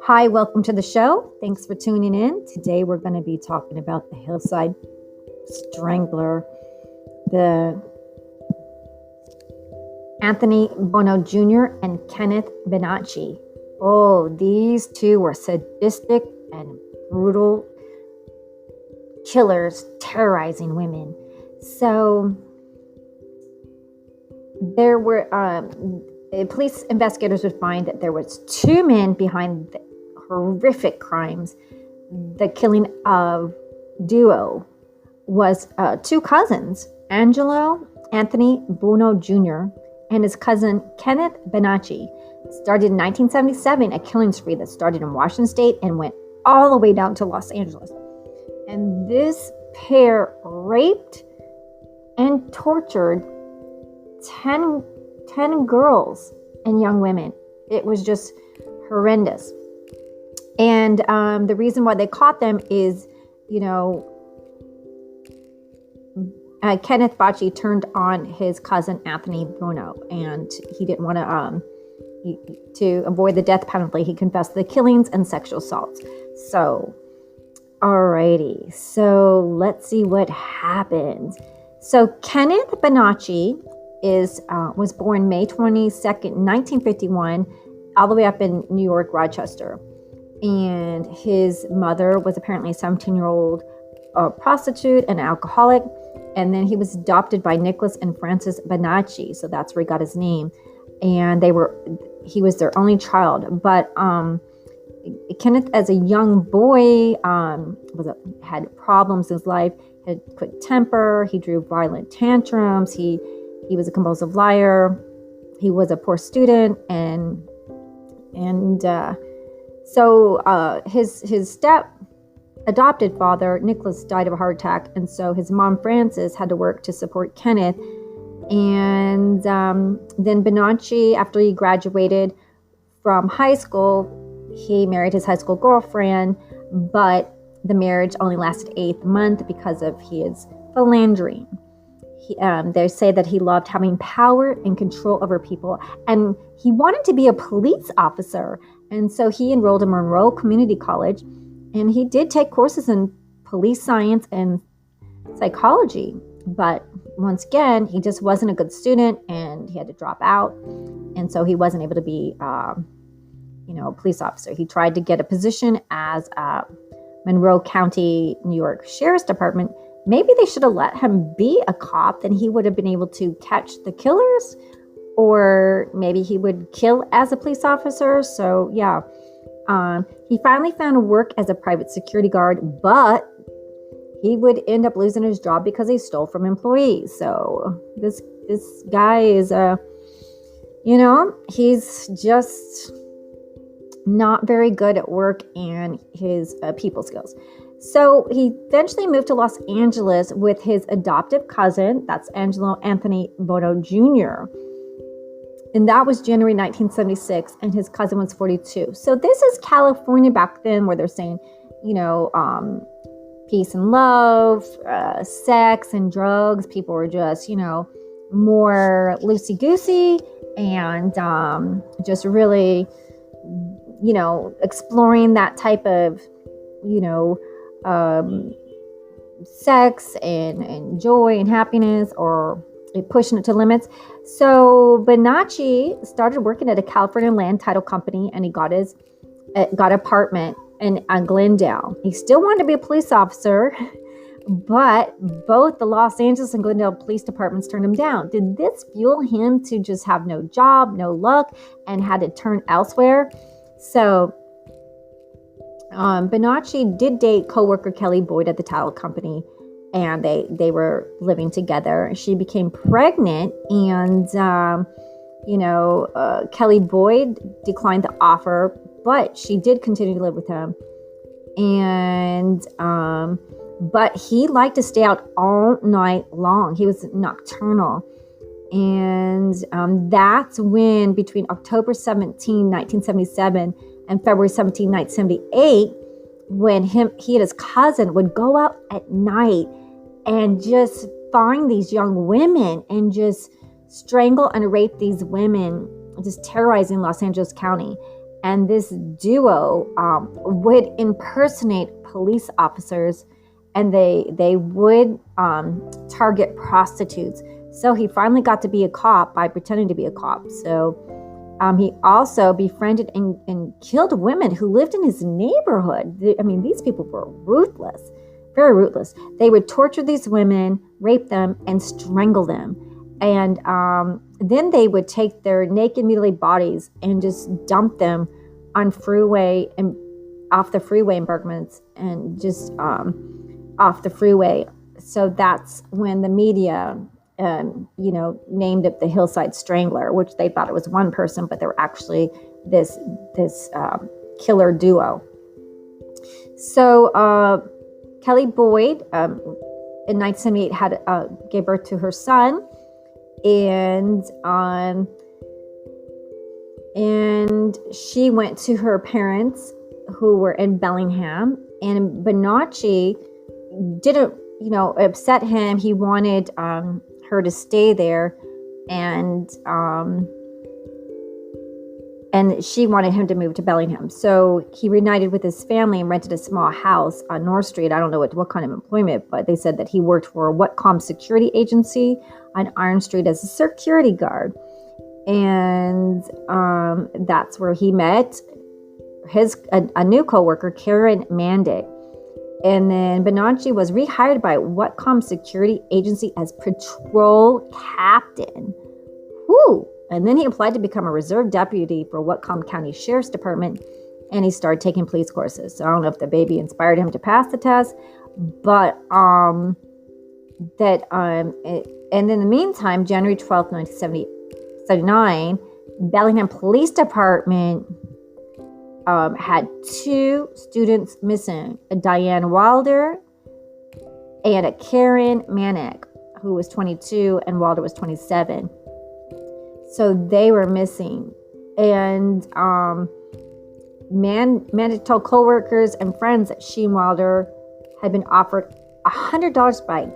Hi, welcome to the show. Thanks for tuning in. Today we're going to be talking about the Hillside Strangler, the Anthony Buono Jr. and Kenneth Bianchi. Oh, these two were sadistic and brutal killers terrorizing women. So there were police investigators would find that there was two men behind the horrific crimes. The killing of duo was two cousins, Angelo Anthony Buono Jr. and his cousin Kenneth Bianchi. Started in 1977, a killing spree that started in Washington State and went all the way down to Los Angeles. And this pair raped and tortured 10 girls and young women. It was just horrendous. And the reason why they caught them is, Kenneth Bianchi turned on his cousin Anthony Buono, and he didn't want to avoid the death penalty. He confessed to the killings and sexual assaults. So, alrighty. So let's see what happens. So Kenneth Bianchi was born May 22nd, 1951, all the way up in New York, Rochester. And his mother was apparently a 17-year-old prostitute and alcoholic. And then he was adopted by Nicholas and Frances Bianchi. So that's where he got his name. And he was their only child. But Kenneth, as a young boy, had problems in his life, had quick temper. He drew violent tantrums. He was a compulsive liar. He was a poor student, so his adopted father, Nicholas, died of a heart attack, and so his mom, Frances, had to work to support Kenneth. And then Bianchi, after he graduated from high school, he married his high school girlfriend, but the marriage only lasted 8 months because of his philandering. They say that he loved having power and control over people, and he wanted to be a police officer. And so he enrolled in Monroe Community College, and he did take courses in police science and psychology. But once again, he just wasn't a good student, and he had to drop out. And so he wasn't able to be, a police officer. He tried to get a position as Monroe County, New York Sheriff's Department. Maybe they should have let him be a cop, then he would have been able to catch the killers, or maybe he would kill as a police officer. So yeah, he finally found work as a private security guard, but he would end up losing his job because he stole from employees. So this guy is he's just not very good at work and his people skills. So he eventually moved to Los Angeles with his adoptive cousin, that's Angelo Anthony Buono Jr. And that was January 1976, and his cousin was 42. So this is California back then, where they're saying, peace and love, sex and drugs. People were just, more loosey-goosey and just really, exploring that type of, sex and joy and happiness, or pushing it to limits. So Bianchi started working at a California land title company, and he got an apartment in Glendale. He still wanted to be a police officer, but both the Los Angeles and Glendale police departments turned him down. Did this fuel him to just have no job, no luck, and had to turn elsewhere? So Bianchi did date co-worker Kelly Boyd at the title company, and they were living together. She became pregnant, and Kelly Boyd declined the offer, but she did continue to live with him. And but he liked to stay out all night long. He was nocturnal. And that's when, between October 17, 1977 and February 17, 1978, when he and his cousin would go out at night and just find these young women and just strangle and rape these women, just terrorizing Los Angeles County. And this duo would impersonate police officers, and they would target prostitutes. So he finally got to be a cop by pretending to be a cop. So he also befriended and killed women who lived in his neighborhood. I mean, these people were ruthless, very ruthless. They would torture these women, rape them, and strangle them. And then they would take their naked, mutilated bodies and just dump them on freeway and off the freeway embankments and just off the freeway. So that's when the media, named it the Hillside Strangler, which they thought it was one person, but they were actually this killer duo. So Kelly Boyd, in 1978, gave birth to her son, and she went to her parents, who were in Bellingham, and Bianchi didn't, upset him. He wanted her to stay there, and she wanted him to move to Bellingham. So he reunited with his family and rented a small house on North Street. I don't know what kind of employment, but they said that he worked for a Whatcom security agency on Iron Street as a security guard. And that's where he met a new coworker, Karen Mandick. And then Bianchi was rehired by Whatcom security agency as patrol captain. Whew. And then he applied to become a reserve deputy for Whatcom County Sheriff's Department, and he started taking police courses. So I don't know if the baby inspired him to pass the test, but and in the meantime, January 12th, 1979, Bellingham Police Department had 2 students missing, a Diane Wilder and a Karen Manick, who was 22 and Wilder was 27. So they were missing. And Manick told co-workers and friends that she and Wilder had been offered $100 by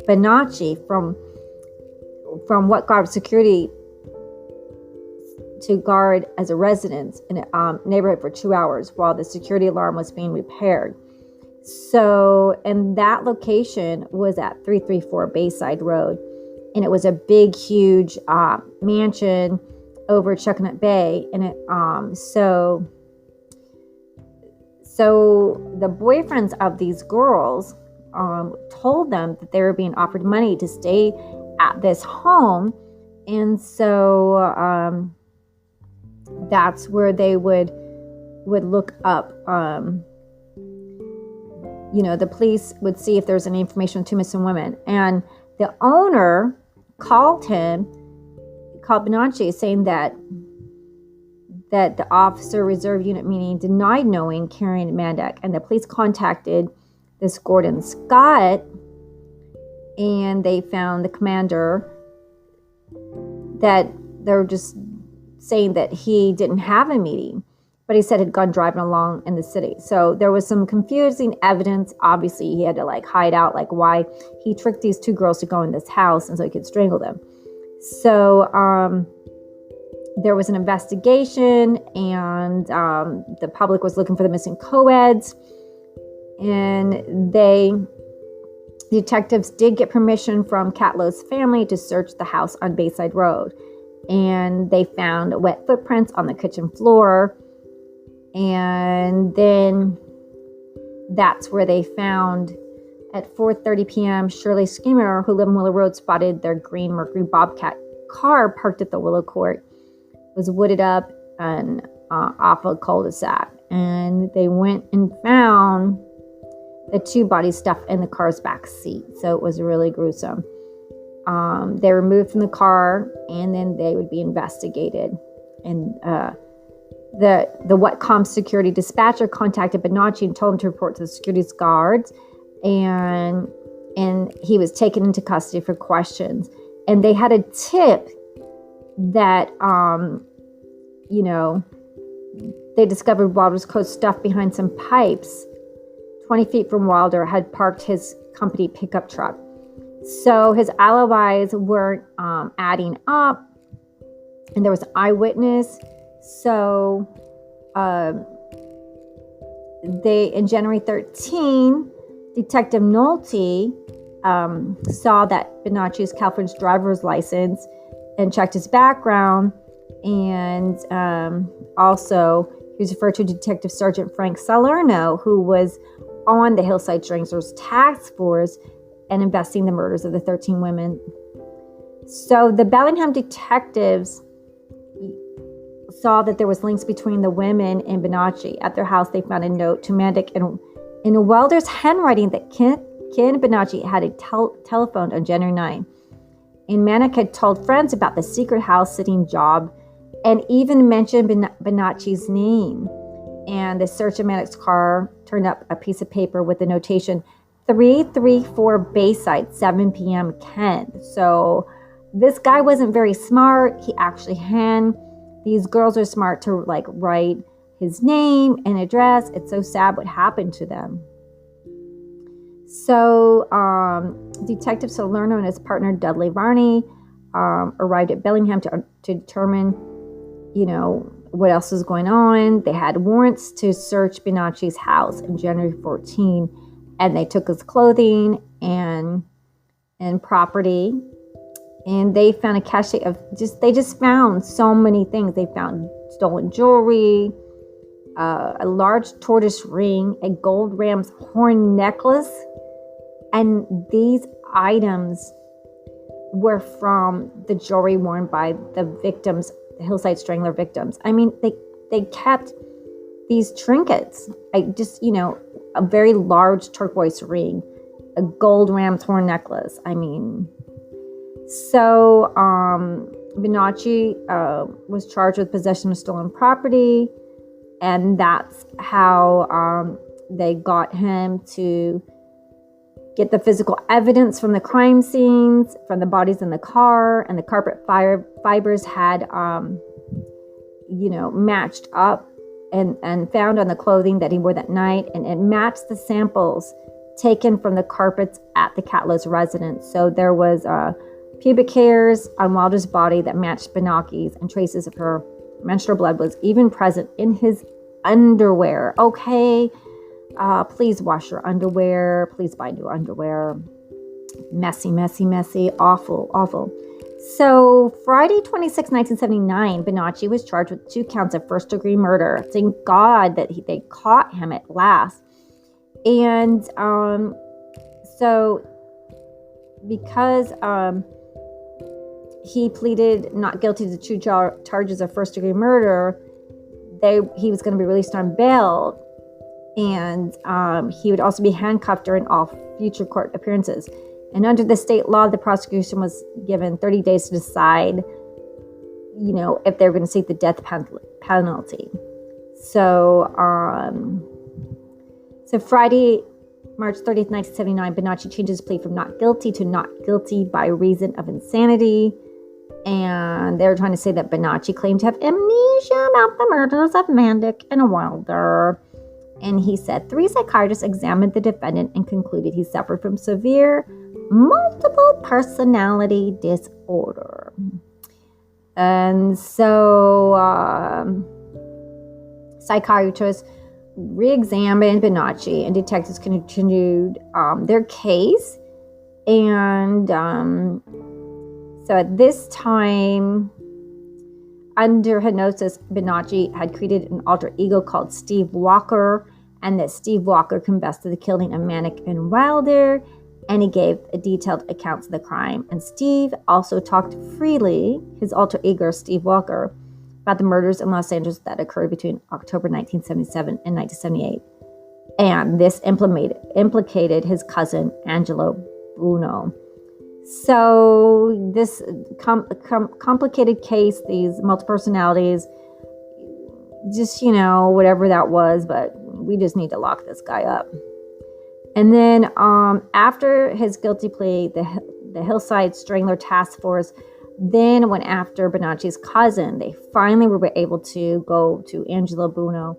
Bianchi from Whatcom security to guard as a residence in a neighborhood for 2 hours while the security alarm was being repaired. So, and that location was at 334 Bayside Road. And it was a big, huge mansion over Chuckanut Bay. And it, so the boyfriends of these girls told them that they were being offered money to stay at this home. And so that's where they would look up, the police would see if there's any information on 2 missing women. And the owner called Bianchi, saying that the officer reserve unit meeting denied knowing Karen Mandick, and the police contacted this Gordon Scott, and they found the commander that they're just saying that he didn't have a meeting, but he said had gone driving along in the city. So there was some confusing evidence. Obviously, he had to hide out, why he tricked these 2 girls to go in this house and so he could strangle them. So there was an investigation, and the public was looking for the missing co-eds, and detectives did get permission from Catlow's family to search the house on Bayside Road, and they found wet footprints on the kitchen floor. And then that's where they found, at 4:30 p.m., Shirley Schemer, who lived in Willow Road, spotted their green Mercury Bobcat car parked at the Willow Court, was wooded up and off a cul-de-sac. And they went and found the 2 bodies stuffed in the car's back seat. So it was really gruesome. They were removed from the car, and then they would be investigated. And the Whatcom security dispatcher contacted Bianchi and told him to report to the security guards, and he was taken into custody for questions. And they had a tip that they discovered Wilder's coat stuffed behind some pipes 20 feet from Wilder had parked his company pickup truck. So his alibis weren't adding up, and there was an eyewitness. So in January 13, Detective Nolte saw that Bianci's California's driver's license and checked his background. And also, he was referred to Detective Sergeant Frank Salerno, who was on the Hillside Stranglers task force and investigating the murders of the 13 women. So the Bellingham detectives saw that there was links between the women and Bianchi. At their house, they found a note to Mandic in Welder's handwriting that Ken Bianchi had telephoned on January 9. And Mandic had told friends about the secret house-sitting job and even mentioned Bianci's name. And the search of Mandic's car turned up a piece of paper with the notation 334 Bayside, 7 p.m. Ken. So this guy wasn't very smart. He actually these girls are smart to write his name and address. It's so sad what happened to them. So Detective Salerno and his partner Dudley Varney arrived at Bellingham to determine, what else was going on. They had warrants to search Bianci's house in January 14, and they took his clothing and property. And they found a cache of they just found so many things. They found stolen jewelry, a large tortoise ring, a gold ram's horn necklace. And these items were from the jewelry worn by the victims, the Hillside Strangler victims. I mean, they kept these trinkets. A very large turquoise ring, a gold ram's horn necklace. I mean, so Bianchi was charged with possession of stolen property, and that's how they got him to get the physical evidence from the crime scenes, from the bodies in the car, and the carpet fibers had, matched up and found on the clothing that he wore that night, and it matched the samples taken from the carpets at the Catlow's residence. So there was pubic hairs on Wilder's body that matched Bianchi's, and traces of her menstrual blood was even present in his underwear. Okay, please wash your underwear. Please buy new underwear. Messy, messy, messy. Awful, awful. So Friday, 26, 1979, Bianchi was charged with 2 counts of first-degree murder. Thank God that they caught him at last. And so because he pleaded not guilty to 2 charges of first-degree murder, he was going to be released on bail, and he would also be handcuffed during all future court appearances. And under the state law, the prosecution was given 30 days to decide, if they were going to seek the death penalty. So, Friday, March 30th, 1979, Bianchi changed his plea from not guilty to not guilty by reason of insanity. And they were trying to say that Bianchi claimed to have amnesia about the murders of Mandic and Wilder. And he said 3 psychiatrists examined the defendant and concluded he suffered from severe multiple personality disorder. And so psychiatrists re-examined Bianchi, and detectives continued their case. And so at this time, under hypnosis, Bianchi had created an alter ego called Steve Walker, and that Steve Walker confessed to the killing of Mandic and Wilder, and he gave a detailed account of the crime. And Steve also talked freely, his alter ego, Steve Walker, about the murders in Los Angeles that occurred between October 1977 and 1978. And this implicated his cousin, Angelo Buono. So this complicated case, these multiple personalities, just, whatever that was, but we just need to lock this guy up. And then after his guilty plea, the Hillside Strangler Task Force then went after Bianci's cousin. They finally were able to go to Angelo Buono,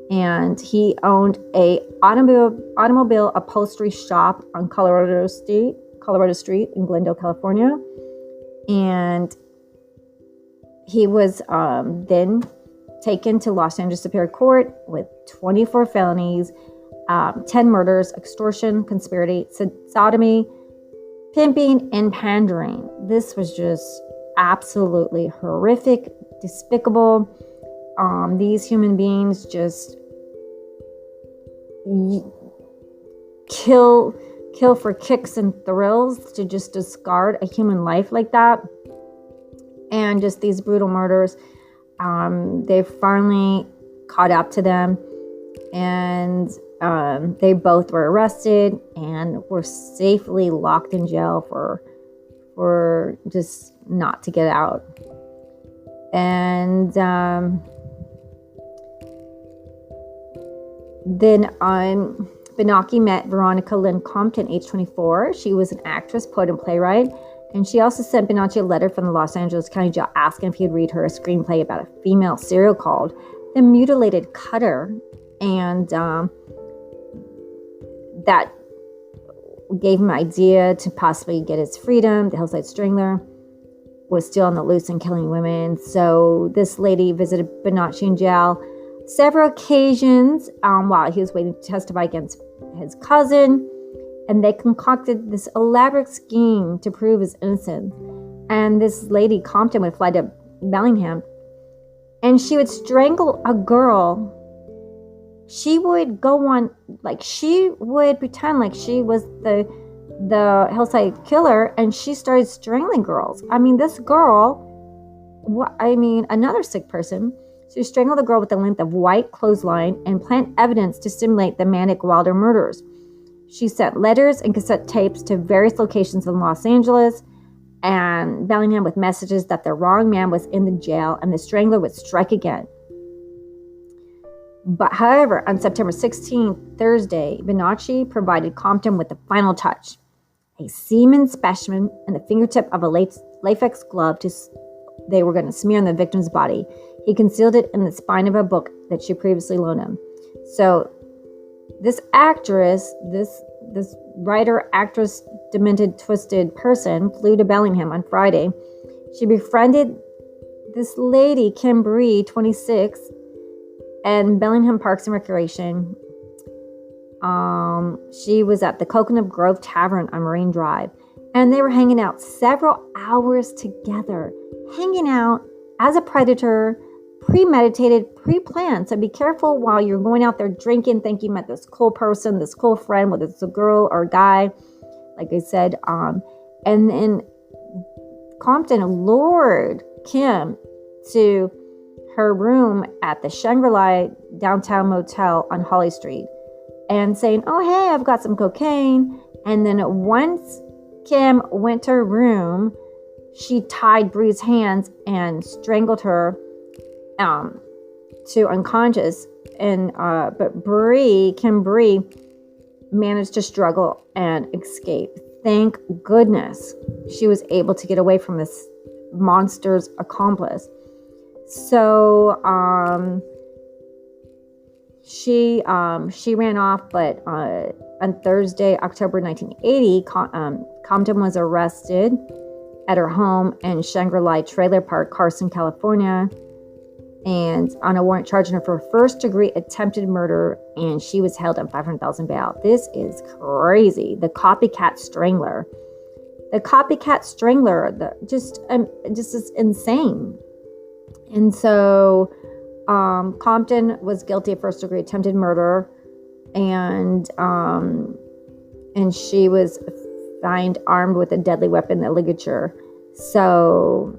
and he owned a automobile upholstery shop on Colorado Street. Colorado Street in Glendale, California. And he was then taken to Los Angeles Superior Court with 24 felonies, 10 murders, extortion, conspiracy, sodomy, pimping, and pandering. This was just absolutely horrific, despicable. These human beings just kill for kicks and thrills, to just discard a human life like that. And just these brutal murders. They finally caught up to them, and they both were arrested and were safely locked in jail for just not to get out. And then Bianchi met Veronica Lynn Compton, age 24. She was an actress, poet, and playwright. And she also sent Bianchi a letter from the Los Angeles County Jail asking if he would read her a screenplay about a female serial called The Mutilated Cutter. And that gave him an idea to possibly get his freedom. The Hillside Strangler was still on the loose and killing women. So this lady visited Bianchi in jail several occasions while he was waiting to testify against his cousin. And they concocted this elaborate scheme to prove his innocence. And this lady, Compton, would fly to Bellingham, and she would strangle a girl. She would go on, like, she would pretend like she was the Hillside killer, and she started strangling girls. I mean, this girl, another sick person. She strangled the girl with the length of white clothesline and plant evidence to simulate the manic Wilder murders. She sent letters and cassette tapes to various locations in Los Angeles and Bellingham with messages that the wrong man was in the jail and the strangler would strike again. But however, on September 16th, Thursday, Bianchi provided Compton with the final touch: a semen specimen and the fingertip of a latex glove they were going to smear on the victim's body. He concealed it in the spine of a book that she previously loaned him. So this actress, this writer, actress, demented, twisted person flew to Bellingham on Friday. She befriended this lady, Kim Bree, 26, and Bellingham Parks and Recreation. She was at the Coconut Grove Tavern on Marine Drive, and they were hanging out several hours together, hanging out as a predator, premeditated, pre-planned. So be careful while you're going out there drinking, think you met this cool person, this cool friend, whether it's a girl or a guy, like I said. And then Compton lured Kim to her room at the Shangri-La downtown motel on Holly Street and saying, "Oh, hey, I've got some cocaine." And then once Kim went to her room, she tied Bree's hands and strangled her to unconscious. And but Kim Bree managed to struggle and escape. Thank goodness she was able to get away from this monster's accomplice. So she ran off, but on Thursday, October 1980, Compton was arrested at her home in Shangri-La Trailer Park, Carson, California, and on a warrant charging her for first-degree attempted murder, and she was held on $500,000 bail. This is crazy. The Copycat Strangler. The Copycat Strangler, just is insane. And so Compton was guilty of first-degree attempted murder, and she was found armed with a deadly weapon, the ligature. So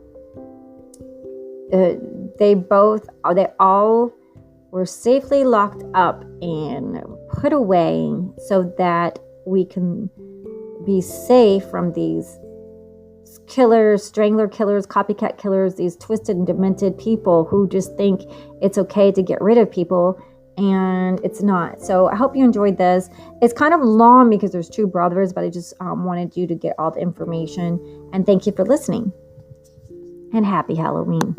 they all were safely locked up and put away so that we can be safe from these killers, strangler killers, copycat killers, these twisted and demented people who just think it's okay to get rid of people, and it's not. So I hope you enjoyed this. It's kind of long because there's two brothers, but I just wanted you to get all the information. And thank you for listening. And happy Halloween.